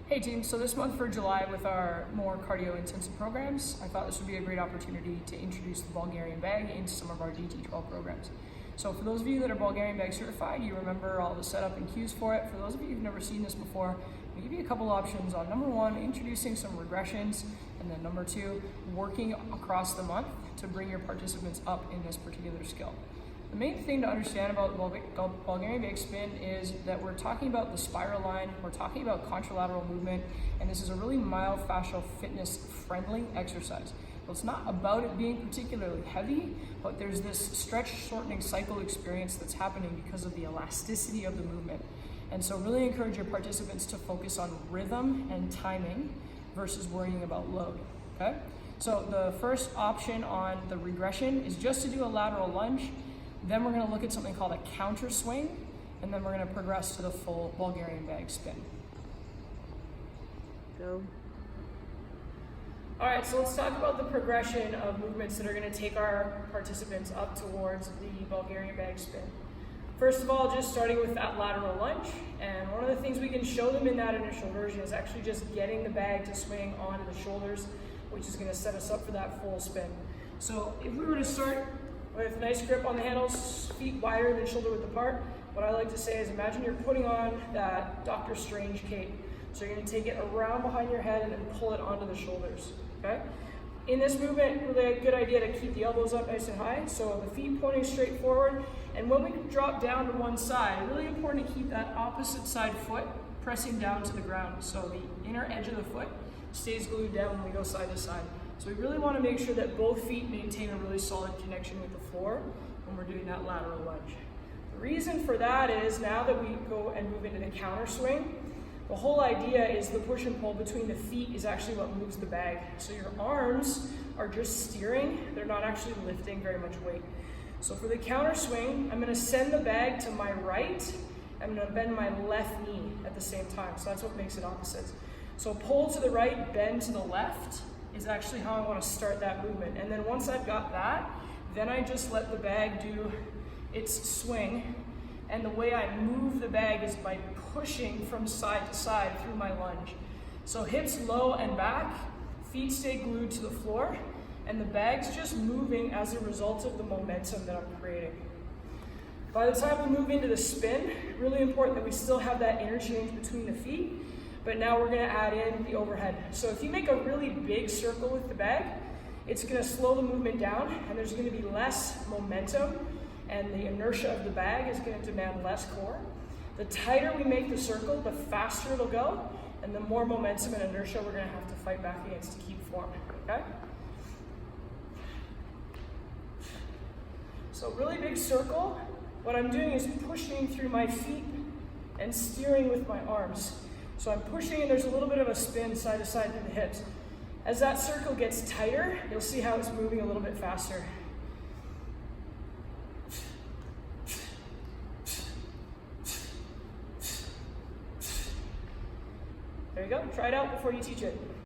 Hey team, so this month for July with our more cardio intensive programs, I thought this would be a great opportunity to introduce the Bulgarian Bag into some of our DT12 programs. So for those of you that are Bulgarian Bag certified, you remember all the setup and cues for it. For those of you who've never seen this before, I'll give you a couple options on number one, introducing some regressions, and then number two, working across the month to bring your participants up in this particular skill. The main thing to understand about Bulgarian Bag spin is that we're talking about the spiral line, we're talking about contralateral movement, and this is a really myofascial fitness friendly exercise. So it's not about it being particularly heavy, but there's this stretch shortening cycle experience that's happening because of the elasticity of the movement. And so really encourage your participants to focus on rhythm and timing versus worrying about load, okay? So the first option on the regression is just to do a lateral lunge. Then we're going to look at something called a counter swing, and then we're going to progress to the full Bulgarian Bag spin. Go. All right, so let's talk about the progression of movements that are going to take our participants up towards the Bulgarian Bag spin. First of all, just starting with that lateral lunge, and one of the things we can show them in that initial version is actually just getting the bag to swing onto the shoulders, which is going to set us up for that full spin. So if we were to start with nice grip on the handles, feet wider than shoulder width apart, what I like to say is imagine you're putting on that Dr. Strange cape. So you're going to take it around behind your head and then pull it onto the shoulders, okay? In this movement, really a good idea to keep the elbows up nice and high, so the feet pointing straight forward. And when we drop down to one side, really important to keep that opposite side foot pressing down to the ground. So the inner edge of the foot stays glued down when we go side to side. So we really want to make sure that both feet maintain a really solid connection with the floor when we're doing that lateral lunge. The reason for that is now that we go and move into the counter swing, the whole idea is the push and pull between the feet is actually what moves the bag. So your arms are just steering, they're not actually lifting very much weight. So for the counter swing, I'm going to send the bag to my right, I'm going to bend my left knee at the same time. So that's what makes it opposites. So pull to the right, bend to the left is actually how I want to start that movement. And then once I've got that, then I just let the bag do its swing. And the way I move the bag is by pushing from side to side through my lunge. So hips low and back, feet stay glued to the floor, and the bag's just moving as a result of the momentum that I'm creating. By the time we move into the spin, really important that we still have that interchange between the feet, but now we're going to add in the overhead. So if you make a really big circle with the bag, it's going to slow the movement down, and there's going to be less momentum, and the inertia of the bag is going to demand less core. The tighter we make the circle, the faster it'll go, and the more momentum and inertia we're going to have to fight back against to keep form, okay? So really big circle. What I'm doing is pushing through my feet and steering with my arms. So I'm pushing and there's a little bit of a spin side to side through the hips. As that circle gets tighter, you'll see how it's moving a little bit faster. There you go, try it out before you teach it.